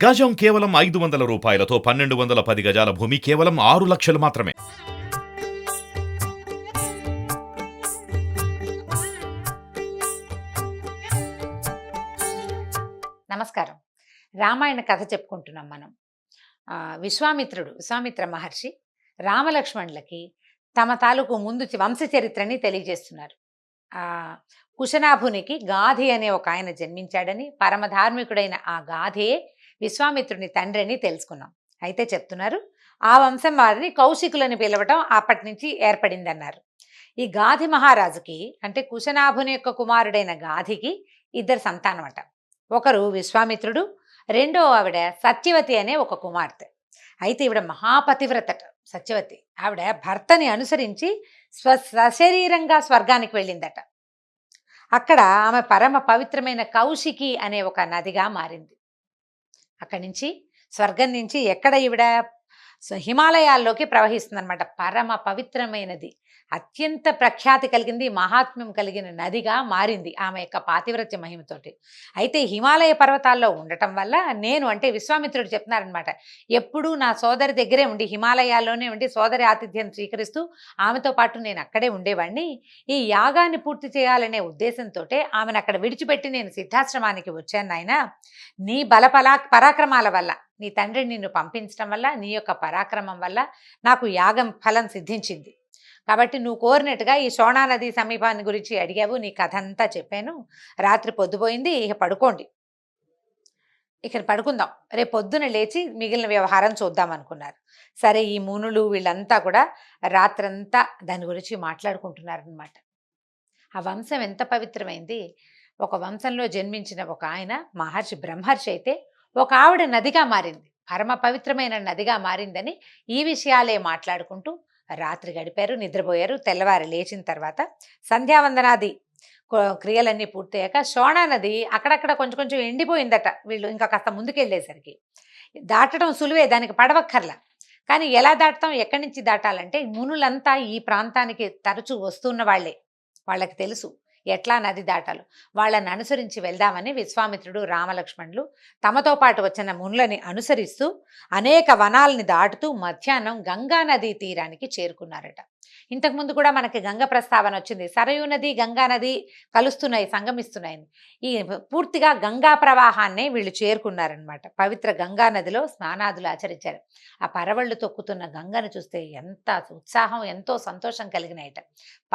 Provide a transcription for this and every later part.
గజం కేవలం 500 రూపాయలతో 1210 గజాల భూమి కేవలం 6 లక్షలు మాత్రమే. నమస్కారం. రామాయణ కథ చెప్పుకుంటున్నాం మనం. విశ్వామిత్ర మహర్షి రామలక్ష్మణులకి తమ తాలూకు ముందు వంశ చరిత్రని తెలియజేస్తున్నారు. కుశనాభునికి గాధి అనే ఒక ఆయన జన్మించాడని, పరమధార్మికుడైన ఆ గాధియే విశ్వామిత్రుని తండ్రి అని తెలుసుకున్నాం. అయితే చెప్తున్నారు, ఆ వంశం వారిని కౌశికులని పిలవటం అప్పటి నుంచి ఏర్పడిందన్నారు. ఈ గాధి మహారాజుకి, అంటే కుశనాభుని యొక్క కుమారుడైన గాధికి ఇద్దరు సంతానమట. ఒకరు విశ్వామిత్రుడు, రెండో ఆవిడ సత్యవతి అనే ఒక కుమార్తె. అయితే ఈవిడ మహాపతివ్రతట సత్యవతి. ఆవిడ భర్తని అనుసరించి సశరీరంగా స్వర్గానికి వెళ్ళిందట. అక్కడ ఆమె పరమ పవిత్రమైన కౌశికి అనే ఒక నదిగా మారింది. అక్కడి నుంచి స్వర్గం నుంచి ఎక్కడ ఈవిడ హిమాలయాల్లోకి ప్రవహిస్తుందన్నమాట. పరమ పవిత్రమైనది, అత్యంత ప్రఖ్యాతి కలిగింది, మహాత్మ్యం కలిగిన నదిగా మారింది ఆమె యొక్క పాతివ్రత్య మహిమతోటి. అయితే హిమాలయ పర్వతాల్లో ఉండటం వల్ల అంటే విశ్వామిత్రుడు చెప్తున్నారనమాట, ఎప్పుడూ నా సోదరి దగ్గరే ఉండి, హిమాలయాల్లోనే ఉండి సోదరి ఆతిథ్యం స్వీకరిస్తూ ఆమెతో పాటు నేను అక్కడే ఉండేవాడిని. ఈ యాగాన్ని పూర్తి చేయాలనే ఉద్దేశంతో ఆమెను అక్కడ విడిచిపెట్టి నేను సిద్ధాశ్రమానికి వచ్చాను. నాయన, నీ పరాక్రమాల వల్ల, నీ తండ్రి నిన్ను పంపించడం వల్ల, నీ యొక్క పరాక్రమం వల్ల నాకు యాగం ఫలం సిద్ధించింది. కాబట్టి నువ్వు కోరినట్టుగా ఈ సోనా నది సమీపాన్ని గురించి అడిగావు, నీ కథ అంతా చెప్పాను. రాత్రి పొద్దుపోయింది, ఇక పడుకోండి, ఇక్కడ పడుకుందాం, రేపు పొద్దున లేచి మిగిలిన వ్యవహారం చూద్దాం అనుకున్నారు. సరే, ఈ మునులు వీళ్ళంతా కూడా రాత్రంతా దాని గురించి మాట్లాడుకుంటున్నారనమాట. ఆ వంశం ఎంత పవిత్రమైంది. ఒక వంశంలో జన్మించిన ఒక ఆయన మహర్షి బ్రహ్మర్షి అయితే ఒక ఆవిడ నదిగా మారింది, పరమ పవిత్రమైన నదిగా మారిందని ఈ విషయాలే మాట్లాడుకుంటూ రాత్రి గడిపారు, నిద్రపోయారు. తెల్లవారు లేచిన తర్వాత సంధ్యావందనాది క్రియలన్నీ పూర్తయ్యాక సోనా నది అక్కడక్కడ కొంచెం కొంచెం ఎండిపోయిందట. వీళ్ళు ఇంకా కాస్త ముందుకెళ్ళేసరికి దాటడం సులువే, దానికి పడవక్కర్లా. కానీ ఎలా దాటుతాం, ఎక్కడి నుంచి దాటాలంటే మునులంతా ఈ ప్రాంతానికి తరచూ వస్తున్న వాళ్ళే, వాళ్ళకి తెలుసు ఎట్లా నది దాటాలో. వాళ్ళని అనుసరించి వెళ్దామని విశ్వామిత్రుడు రామలక్ష్మణులు తమతో పాటు వచ్చిన మునులని అనుసరిస్తూ అనేక వనాలని దాటుతూ మధ్యాహ్నం గంగా నదీ తీరానికి చేరుకున్నారట. ఇంతకుముందు కూడా మనకి గంగ ప్రస్తావన వచ్చింది. సరయూ నది, గంగా నది కలుస్తున్నాయి, సంగమిస్తున్నాయని. ఈ పూర్తిగా గంగా ప్రవాహాన్నే వీళ్ళు చేరుకున్నారనమాట. పవిత్ర గంగా నదిలో స్నానాదులు ఆచరించారు. ఆ పరవళ్ళు తొక్కుతున్న గంగను చూస్తే ఎంత ఉత్సాహం, ఎంతో సంతోషం కలిగినాయట.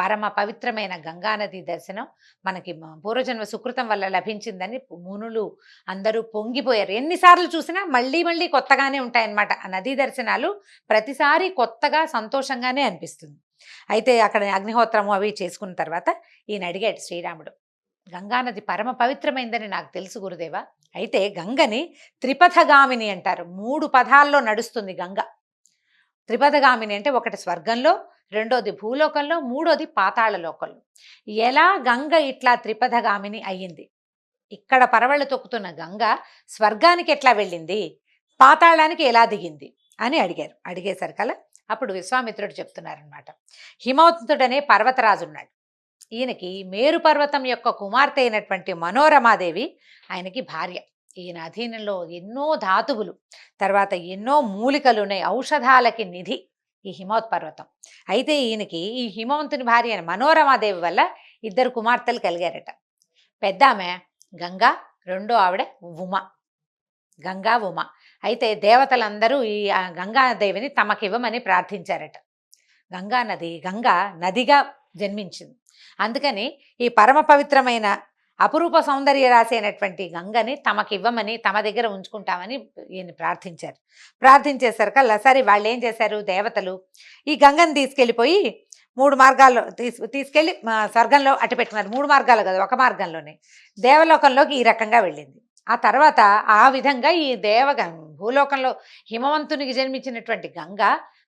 పరమ పవిత్రమైన గంగానది దర్శనం మనకి పూర్వజన్మ సుకృతం వల్ల లభించిందని మునులు అందరూ పొంగిపోయారు. ఎన్నిసార్లు చూసినా మళ్ళీ మళ్ళీ కొత్తగానే ఉంటాయన్నమాట. ఆ నదీ దర్శనాలు ప్రతిసారి కొత్తగా సంతోషంగానే అనిపిస్తుంది. అయితే అక్కడ అగ్నిహోత్రము అవి చేసుకున్న తర్వాత ఈయన అడిగాడు శ్రీరాముడు, గంగానది పరమ పవిత్రమైందని నాకు తెలుసు గురుదేవా. అయితే గంగని త్రిపథగామిని అంటారు. 3 పథాల్లో నడుస్తుంది గంగ. త్రిపథగామిని అంటే ఒకటి స్వర్గంలో, రెండోది భూలోకంలో, మూడోది పాతాళ లోకంలో. ఎలా గంగ ఇట్లా త్రిపథగామిని అయ్యింది? ఇక్కడ పరవళ్ళు తొక్కుతున్న గంగ స్వర్గానికి ఎట్లా వెళ్ళింది, పాతాళానికి ఎలా దిగింది అని అడిగారు. అడిగేసరికల్లా అప్పుడు విశ్వామిత్రుడు చెప్తున్నారనమాట, హిమవంతుడనే పర్వతరాజు ఉన్నాడు. ఈయనకి మేరు పర్వతం యొక్క కుమార్తె అయినటువంటి మనోరమాదేవి ఆయనకి భార్య. ఈయన అధీనంలో ఎన్నో ధాతువులు, తర్వాత ఎన్నో మూలికలు ఉన్నాయి, ఔషధాలకి నిధి ఈ హిమవత్ పర్వతం. అయితే ఈయనకి ఈ హిమవంతుని భార్య అయిన మనోరమాదేవి వల్ల 2 కుమార్తెలు కలిగారట. పెద్ద ఆమె గంగా, రెండో ఆవిడ ఉమ, గంగా ఉమ. అయితే దేవతలందరూ ఈ గంగాదేవిని తమకివ్వమని ప్రార్థించారట. గంగా నదిగా జన్మించింది. అందుకని ఈ పరమ పవిత్రమైన అపురూప సౌందర్య రాశి అయినటువంటి గంగని తమకివ్వమని, తమ దగ్గర ఉంచుకుంటామని ఈయన ప్రార్థించారు. ప్రార్థించేసరికల్లా సరే వాళ్ళు ఏం చేశారు, దేవతలు ఈ గంగని తీసుకెళ్ళిపోయి 3 మార్గాల్లో తీసుకెళ్ళి స్వర్గంలో అటు పెట్టుకున్నారు. 3 మార్గాలు కదా, ఒక మార్గంలోనే దేవలోకంలోకి ఈ రకంగా వెళ్ళింది. ఆ తర్వాత ఆ విధంగా ఈ భూలోకంలో హిమవంతునికి జన్మించినటువంటి గంగ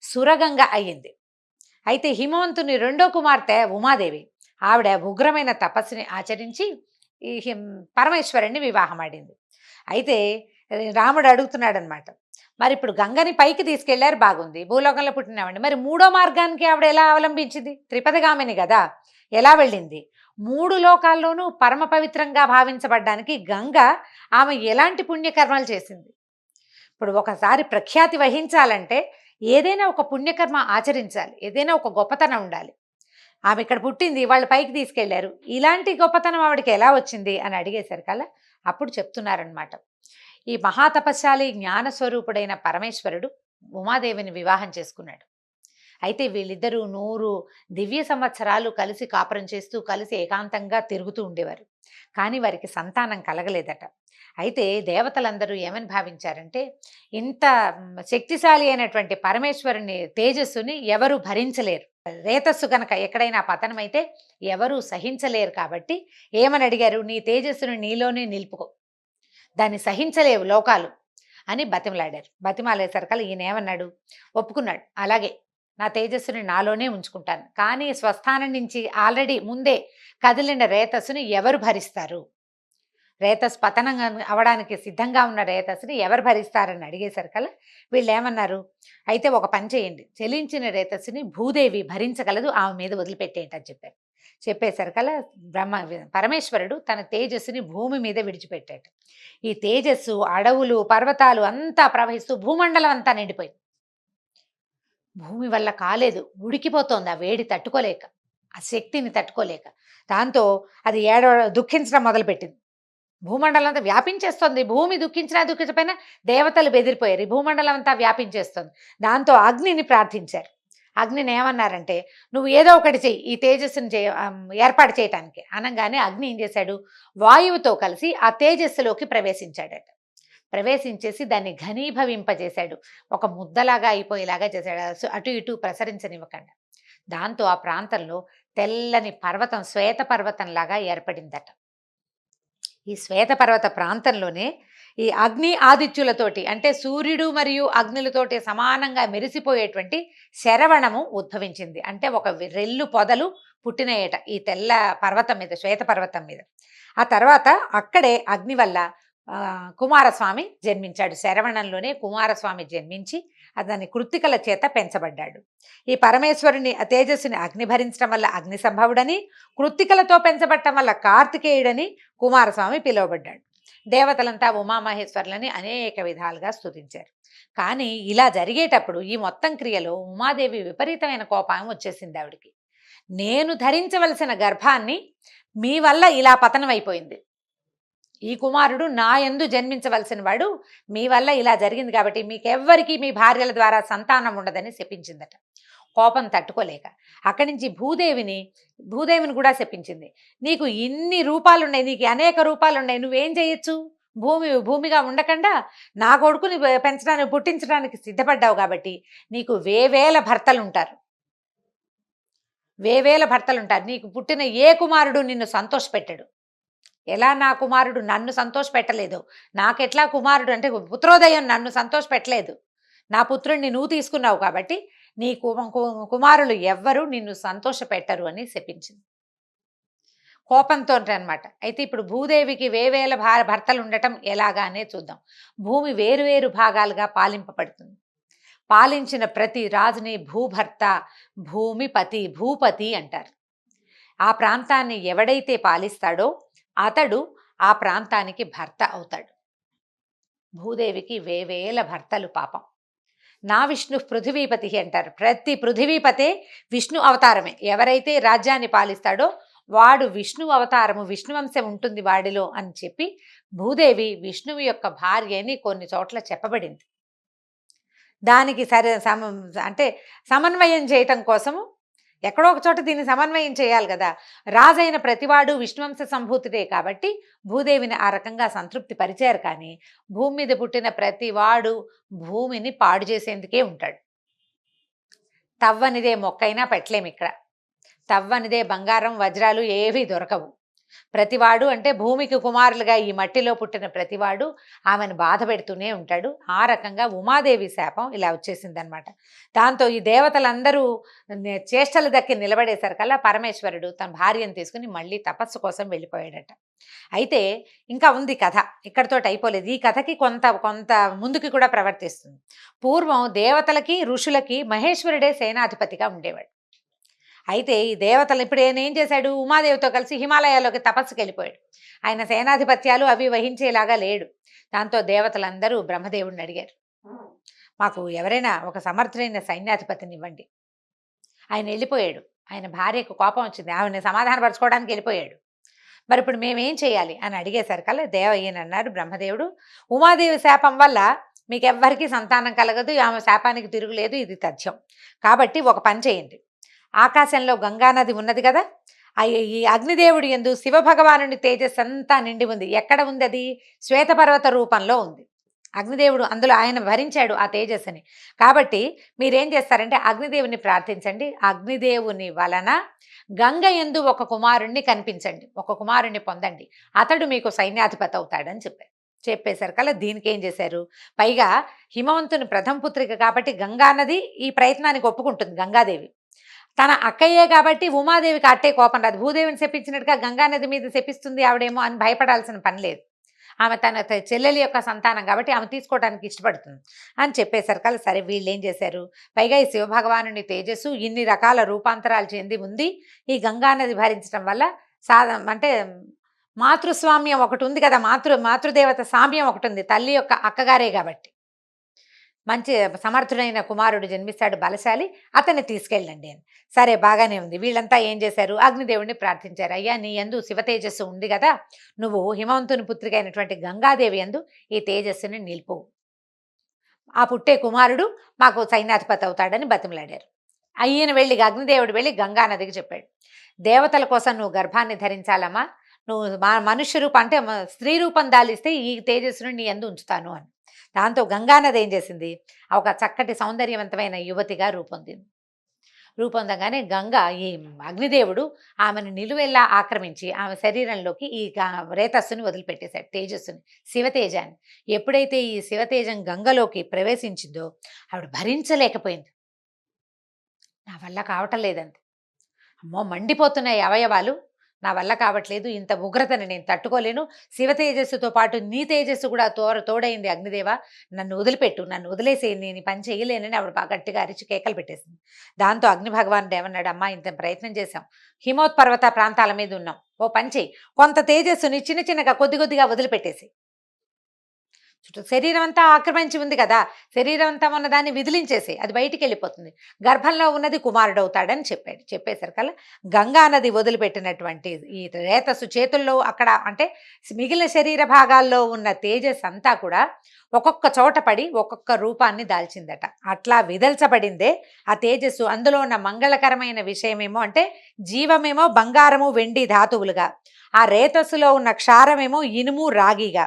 సురగంగ అయ్యింది. అయితే హిమవంతుని రెండో కుమార్తె ఉమాదేవి, ఆవిడ ఉగ్రమైన తపస్సుని ఆచరించి ఈ పరమేశ్వరుణ్ణి వివాహం ఆడింది. అయితే రాముడు అడుగుతున్నాడు అనమాట, మరి ఇప్పుడు గంగని పైకి తీసుకెళ్లారు, బాగుంది, భూలోకంలో పుట్టినామండి, మరి 3వ మార్గానికి ఆవిడ ఎలా అవలంబించింది? త్రిపథగామిని కదా, ఎలా వెళ్ళింది? 3 లోకాల్లోనూ పరమ పవిత్రంగా భావించబడ్డానికి గంగ ఆమె ఎలాంటి పుణ్యకర్మలు చేసింది? ఇప్పుడు ఒకసారి ప్రఖ్యాతి వహించాలంటే ఏదైనా ఒక పుణ్యకర్మ ఆచరించాలి, ఏదైనా ఒక గొప్పతనం ఉండాలి. ఆమె ఇక్కడ పుట్టింది, వాళ్ళు పైకి తీసుకెళ్లారు, ఇలాంటి గొప్పతనం ఆవిడకి ఎలా వచ్చింది అని అడిగేసరికల్లా అప్పుడు చెప్తున్నారనమాట. ఈ మహాతపశాలి జ్ఞానస్వరూపుడైన పరమేశ్వరుడు ఉమాదేవిని వివాహం చేసుకున్నాడు. అయితే వీళ్ళిద్దరూ 100 దివ్య సంవత్సరాలు కలిసి కాపురం చేస్తూ కలిసి ఏకాంతంగా తిరుగుతూ ఉండేవారు. కానీ వారికి సంతానం కలగలేదట. అయితే దేవతలందరూ ఏమని భావించారంటే, ఇంత శక్తిశాలి అయినటువంటి పరమేశ్వరుని తేజస్సుని ఎవరు భరించలేరు, రేతస్సు కనుక ఎక్కడైనా పతనమైతే ఎవరూ సహించలేరు. కాబట్టి ఏమని అడిగారు, నీ తేజస్సును నీలోనే నిలుపుకో, దాన్ని సహించలేవు లోకాలు అని బతిమలాడారు. బతిమాలేసరికల్లా ఈయన ఏమన్నాడు, ఒప్పుకున్నాడు. అలాగే నా తేజస్సుని నాలోనే ఉంచుకుంటాను, కానీ స్వస్థానం నుంచి ఆల్రెడీ ముందే కదిలిన రేతస్సుని ఎవరు భరిస్తారు, రేతస్ పతనం అవడానికి సిద్ధంగా ఉన్న రేతస్సుని ఎవరు భరిస్తారని అడిగేసరికల్లా వీళ్ళు ఏమన్నారు, అయితే ఒక పని చేయండి, చెలించిన రేతస్సుని భూదేవి భరించగలదు, ఆమె మీద వదిలిపెట్టేయండి అని చెప్పారు. చెప్పేసరికల్లా పరమేశ్వరుడు తన తేజస్సుని భూమి మీద విడిచిపెట్టాడు. ఈ తేజస్సు అడవులు పర్వతాలు అంతా ప్రవహిస్తూ భూమండలం అంతా నిండిపోయింది. భూమి వల్ల కాలేదు, ఉడికిపోతోంది ఆ వేడి తట్టుకోలేక, ఆ శక్తిని తట్టుకోలేక. దాంతో అది దుఃఖించడం మొదలుపెట్టింది. భూమండలం అంతా వ్యాపించేస్తుంది. భూమి దుఃఖించినా దుఃఖించకపోయినా దేవతలు బెదిరిపోయారు, ఈ భూమండలం అంతా వ్యాపించేస్తుంది. దాంతో అగ్నిని ప్రార్థించారు. అగ్నిని ఏమన్నారంటే, నువ్వు ఏదో ఒకటి చెయ్యి ఈ తేజస్సుని ఏర్పాటు చేయటానికి అనగానే అగ్ని ఏం చేశాడు, వాయువుతో కలిసి ఆ తేజస్సులోకి ప్రవేశించాడట. ప్రవేశించేసి దాన్ని ఘనీభవింపజేశాడు, ఒక ముద్దలాగా అయిపోయేలాగా చేశాడు, అటు ఇటు ప్రసరించనివ్వకుండా. దాంతో ఆ ప్రాంతంలో తెల్లని పర్వతం, శ్వేత పర్వతంలాగా ఏర్పడిందట. ఈ శ్వేతపర్వత ప్రాంతంలోనే ఈ అగ్ని ఆదిత్యులతోటి, అంటే సూర్యుడు మరియు అగ్నులతోటి సమానంగా మెరిసిపోయేటువంటి శరవణము ఉద్భవించింది. అంటే ఒక రెల్లు పొదలు పుట్టినయేట ఈ తెల్ల పర్వతం మీద, శ్వేత పర్వతం మీద. ఆ తర్వాత అక్కడే అగ్ని వల్ల కుమారస్వామి జన్మించాడు. శరవణంలోనే కుమారస్వామి జన్మించి అతని కృత్తికల చేత పెంచబడ్డాడు. ఈ పరమేశ్వరుని తేజస్సుని అగ్ని భరించడం వల్ల అగ్ని సంభవుడని, కృత్తికలతో పెంచబడటం వల్ల కార్తికేయుడని కుమారస్వామి పిలువబడ్డాడు. దేవతలంతా ఉమామహేశ్వరులని అనేక విధాలుగా స్తుతించారు. కానీ ఇలా జరిగేటప్పుడు ఈ మొత్తం క్రియలో ఉమాదేవి విపరీతమైన కోపం వచ్చేసింది ఆవిడికి. నేను ధరించవలసిన గర్భాన్ని మీ వల్ల ఇలా పతనం అయిపోయింది, ఈ కుమారుడు నా యందు జన్మించవలసిన వాడు, మీ వల్ల ఇలా జరిగింది కాబట్టి మీకెవ్వరికి మీ భార్యల ద్వారా సంతానం ఉండదని శపించిందట. కోపం తట్టుకోలేక అక్కడి నుంచి భూదేవిని కూడా శపించింది. నీకు ఇన్ని రూపాలున్నాయి, నీకు అనేక రూపాలున్నాయి, నువ్వేం చేయొచ్చు, భూమిగా ఉండకుండా నా కొడుకుని పెంచడానికి పుట్టించడానికి సిద్ధపడ్డావు కాబట్టి నీకు వేవేల భర్తలు ఉంటారు, నీకు పుట్టిన ఏ కుమారుడు నిన్ను సంతోషపెట్టడు. ఎలా నా కుమారుడు నన్ను సంతోష పెట్టలేదు, నాకెట్లా కుమారుడు అంటే పుత్రోదయం నన్ను సంతోష పెట్టలేదు, నా పుత్రుడిని నువ్వు తీసుకున్నావు కాబట్టి నీ కుమారులు ఎవ్వరూ నిన్ను సంతోష పెట్టరు అని శపించింది కోపంతో అనమాట. అయితే ఇప్పుడు భూదేవికి వేవేల భర్తలు ఉండటం ఎలాగానే చూద్దాం. భూమి వేరువేరు భాగాలుగా పాలింపబడుతుంది. పాలించిన ప్రతి రాజుని భూభర్త, భూపతి అంటారు. ఆ ప్రాంతాన్ని ఎవడైతే పాలిస్తాడో అతడు ఆ ప్రాంతానికి భర్త అవుతాడు. భూదేవికి వేవేల భర్తలు పాపం. నా విష్ణు పృథివీపతి అంటారు. ప్రతి పృథివీపతే విష్ణు అవతారమే. ఎవరైతే రాజ్యాన్ని పాలిస్తాడో వాడు విష్ణు అవతారము, విష్ణువంశం ఉంటుంది వాడిలో అని చెప్పి భూదేవి విష్ణువు యొక్క భార్య అని కొన్ని చోట్ల చెప్పబడింది. దానికి అంటే సమన్వయం చేయటం కోసము ఎక్కడో ఒక చోట దీన్ని సమన్వయం చేయాలి కదా. రాజైన ప్రతివాడు విష్ణువంశ సంభూతుడే కాబట్టి భూదేవిని ఆ రకంగా సంతృప్తి పరిచారు. కానీ భూమి మీద పుట్టిన ప్రతివాడు భూమిని పాడు చేసేందుకే ఉంటాడు. తవ్వనిదే మొక్కైనా పెట్టలేము ఇక్కడ, తవ్వనిదే బంగారం వజ్రాలు ఏవీ దొరకవు. ప్రతివాడు అంటే భూమికి కుమారులుగా ఈ మట్టిలో పుట్టిన ప్రతివాడు ఆమెను బాధ పెడుతూనే ఉంటాడు. ఆ రకంగా ఉమాదేవి శాపం ఇలా వచ్చేసిందనమాట. దాంతో ఈ దేవతలందరూ చేష్టలు దక్కి నిలబడేసరికల్లా పరమేశ్వరుడు తన భార్యను తీసుకుని మళ్ళీ తపస్సు కోసం వెళ్ళిపోయాడట. అయితే ఇంకా ఉంది కథ, ఇక్కడితోటి అయిపోలేదు. ఈ కథకి కొంత ముందుకి కూడా ప్రవర్తిస్తుంది. పూర్వం దేవతలకి ఋషులకి మహేశ్వరుడే సేనాధిపతిగా ఉండేవాడు. అయితే ఈ దేవతలు ఇప్పుడు ఆయన ఏం చేశాడు, ఉమాదేవితో కలిసి హిమాలయాల్లోకి తపస్సుకి వెళ్ళిపోయాడు. ఆయన సేనాధిపత్యాలు అవి వహించేలాగా లేడు. దాంతో దేవతలందరూ బ్రహ్మదేవుడిని అడిగారు, మాకు ఎవరైనా ఒక సమర్థుడైన సైన్యాధిపతిని ఇవ్వండి. ఆయన వెళ్ళిపోయాడు. ఆయన భార్యకు కోపం వచ్చింది. ఆమెను సమాధానపరచుకోవడానికి వెళ్ళిపోయాడు. మరి ఇప్పుడు మేమేం చేయాలి అని అడిగేసరికల్లా ఈయన అన్నాడు బ్రహ్మదేవుడు, ఉమాదేవి శాపం వల్ల మీకెవ్వరికీ సంతానం కలగదు. ఆమె శాపానికి తిరుగులేదు. ఇది తథ్యం. కాబట్టి ఒక పని చేయండి. ఆకాశంలో గంగానది ఉన్నది కదా, ఈ అగ్నిదేవుడి యందు శివభగవానుని తేజస్సు అంతా నిండి ఉంది. ఎక్కడ ఉంది అది? శ్వేతపర్వత రూపంలో ఉంది. అగ్నిదేవుడు అందులో ఆయన భరించాడు ఆ తేజస్సుని. కాబట్టి మీరేం చేస్తారంటే అగ్నిదేవుని ప్రార్థించండి. అగ్నిదేవుని వలన గంగ యందు ఒక కుమారుణ్ణి కనిపించండి, ఒక కుమారుణ్ణి పొందండి, అతడు మీకు సైన్యాధిపతి అవుతాడని చెప్పారు. చెప్పేసరికల్లా దీనికి ఏం చేశారు, పైగా హిమవంతుని ప్రథమ పుత్రిక కాబట్టి గంగానది ఈ ప్రయత్నానికి ఒప్పుకుంటుంది. గంగాదేవి తన అక్కయ్యే కాబట్టి ఉమాదేవికి అట్టే కోపం రాదు. భూదేవిని శపించినట్టుగా గంగానది మీద శపిస్తుంది ఆవిడేమో అని భయపడాల్సిన పని లేదు. ఆమె తన చెల్లెలి యొక్క సంతానం కాబట్టి ఆమె తీసుకోవడానికి ఇష్టపడుతుంది అని చెప్పేసరికల్లా సరే వీళ్ళు ఏం చేశారు, పైగా ఈ శివభగవానుని తేజస్సు ఇన్ని రకాల రూపాంతరాలు చెంది ఉంది. ఈ గంగానది భరించడం వల్ల అంటే మాతృస్వామ్యం ఒకటి ఉంది కదా, మాతృదేవత సామ్యం ఒకటి ఉంది. తల్లి యొక్క అక్కగారే కాబట్టి మంచి సమర్థుడైన కుమారుడు జన్మిస్తాడు, బలశాలి, అతన్ని తీసుకెళ్ళండి అని. సరే బాగానే ఉంది. వీళ్ళంతా ఏం చేశారు, అగ్నిదేవుడిని ప్రార్థించారు. అయ్యా నీ యందు శివ తేజస్సు ఉంది కదా, నువ్వు హిమవంతుని పుత్రిక అయినటువంటి గంగాదేవి యందు ఈ తేజస్సుని నిలుపు, ఆ పుట్టే కుమారుడు మాకు సైన్యాధిపతి అవుతాడని బతిమలాడారు. అయ్యన వెళ్ళి అగ్నిదేవుడు వెళ్ళి గంగానదికి చెప్పాడు, దేవతల కోసం నువ్వు గర్భాన్ని ధరించాలమ్మా, నువ్వు మనుష్య రూపం అంటే స్త్రీ రూపం దాలిస్తే ఈ తేజస్సును నీ యందు ఉంచుతాను అని. దాంతో గంగానది ఏం చేసింది, ఒక చక్కటి సౌందర్యవంతమైన యువతిగా రూపొందగానే గంగ ఈ అగ్నిదేవుడు ఆమెను నిలువెల్లా ఆక్రమించి ఆమె శరీరంలోకి ఈ రేతస్సుని వదిలిపెట్టేశాడు, తేజస్సుని, శివతేజాన్ని. ఎప్పుడైతే ఈ శివతేజం గంగలోకి ప్రవేశించిందో ఆవిడ భరించలేకపోయింది. నా వల్ల కావటం లేదండి, అమ్మో మండిపోతున్నాయి అవయవాలు, నా వల్ల కావట్లేదు, ఇంత ఉగ్రతని నేను తట్టుకోలేను, శివ తేజస్సుతో పాటు నీ తేజస్సు కూడా తోడైంది అగ్నిదేవ, నన్ను వదిలిపెట్టు, నన్ను వదిలేసి నేను పని చేయలేనని ఆవిడ బాగా గట్టిగా అరిచి కేకలు పెట్టేసింది. దాంతో అగ్ని భగవానుడు ఏమన్నాడు, అమ్మా ఇంత ప్రయత్నం చేశాం, హిమోత్పర్వత ప్రాంతాల మీద ఉన్నాం, ఓ పని చేయి, కొంత తేజస్సుని చిన్న చిన్నగా కొద్దిగా వదిలిపెట్టేసి, శరీరం అంతా ఆక్రమించి ఉంది కదా, శరీరం అంతా ఉన్న దాన్ని విదిలించేసి అది బయటికి వెళ్ళిపోతుంది, గర్భంలో ఉన్నది కుమారుడు అవుతాడని చెప్పాడు. చెప్పేసరికల్లా గంగా నది వదిలిపెట్టినటువంటి ఈ రేతస్సు చేతుల్లో అక్కడ అంటే మిగిలిన శరీర భాగాల్లో ఉన్న తేజస్ అంతా కూడా ఒక్కొక్క చోట పడి ఒక్కొక్క రూపాన్ని దాల్చిందట. అట్లా విదల్చబడిందే ఆ తేజస్సు. అందులో ఉన్న మంగళకరమైన విషయమేమో అంటే జీవమేమో బంగారము వెండి ధాతువులుగా, ఆ రేతస్సులో ఉన్న క్షారమేమో ఇనుము రాగిగా,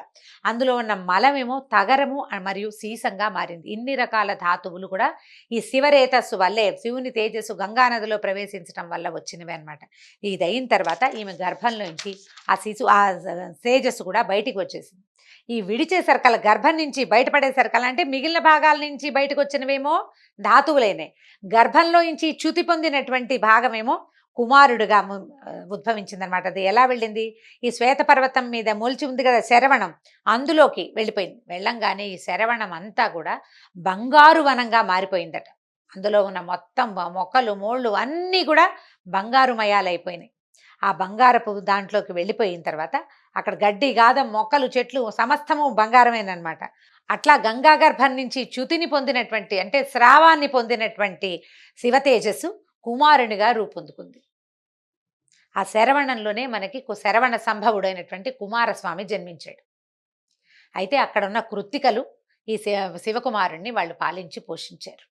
అందులో ఉన్న మలమేమో తగరము మరియు సీసంగా మారింది. ఇన్ని రకాల ధాతువులు కూడా ఈ శివరేతస్సు వల్లే, శివుని తేజస్సు గంగానదిలో ప్రవేశించడం వల్ల వచ్చినవి అనమాట. ఇది అయిన తర్వాత ఈమె గర్భంలోంచి ఆ తేజస్సు కూడా బయటికి వచ్చేసింది. ఈ విడిచే సరకల గర్భం నుంచి బయటపడే సరకలు అంటే మిగిలిన భాగాల నుంచి బయటకు వచ్చినవేమో ధాతువులైనాయి, గర్భంలో నుంచి చ్యుతి పొందినటువంటి భాగమేమో కుమారుడుగా ఉద్భవించిందనమాట. అది ఎలా వెళ్ళింది, ఈ శ్వేతపర్వతం మీద మొలిచి ఉంది కదా శరవణం, అందులోకి వెళ్ళిపోయింది. వెళ్ళంగానే ఈ శరవణం అంతా కూడా బంగారు వనంగా మారిపోయిందట. అందులో ఉన్న మొత్తం మొక్కలు మోళ్ళు అన్నీ కూడా బంగారుమయాలైపోయినాయి. ఆ బంగారపు దాంట్లోకి వెళ్ళిపోయిన తర్వాత అక్కడ గడ్డి గాదం మొక్కలు చెట్లు సమస్తము బంగారమేనమాట. అట్లా గంగా గర్భం నుంచి చ్యుతిని పొందినటువంటి అంటే స్రావాన్ని పొందినటువంటి శివ తేజస్సు కుమారునిగా రూపొందుకుంది. ఆ శరవణంలోనే మనకి శరవణ సంభవుడైనటువంటి కుమారస్వామి జన్మించాడు. అయితే అక్కడ ఉన్న కృత్తికలు ఈ శివకుమారుణ్ణి వాళ్ళు పాలించి పోషించారు.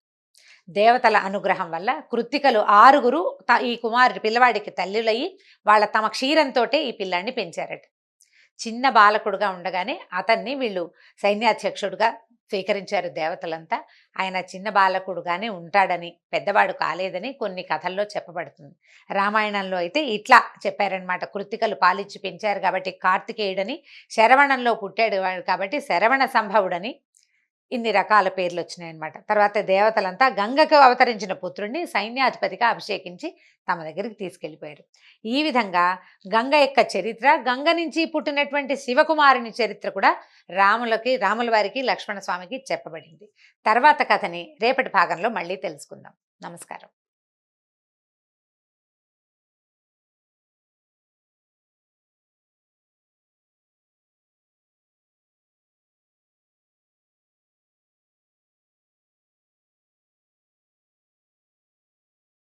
దేవతల అనుగ్రహం వల్ల కృత్తికలు 6 ఈ కుమారుడి పిల్లవాడికి తల్లులయ్యి వాళ్ళ తమ క్షీరంతోటే ఈ పిల్లాన్ని పెంచారట. చిన్న బాలకుడుగా ఉండగానే అతన్ని వీళ్ళు సైన్యాధ్యక్షుడుగా స్వీకరించారు దేవతలంతా. ఆయన చిన్న బాలకుడుగానే ఉంటాడని, పెద్దవాడు కాలేదని కొన్ని కథల్లో చెప్పబడుతుంది. రామాయణంలో అయితే ఇట్లా చెప్పారనమాట, కృత్తికలు పాలించి పెంచారు కాబట్టి కార్తికేయుడని, శరవణంలో పుట్టాడు కాబట్టి శరవణ సంభవుడని ఇన్ని రకాల పేర్లు వచ్చినాయన్నమాట. తర్వాత దేవతలంతా గంగకు అవతరించిన పుత్రుడిని సైన్యాధిపతిగా అభిషేకించి తమ దగ్గరికి తీసుకెళ్ళిపోయారు. ఈ విధంగా గంగ యొక్క చరిత్ర, గంగ నుంచి పుట్టినటువంటి శివకుమారుని చరిత్ర కూడా రాముల వారికి లక్ష్మణ స్వామికి చెప్పబడింది. తర్వాత కథని రేపటి భాగంలో మళ్ళీ తెలుసుకుందాం. నమస్కారం.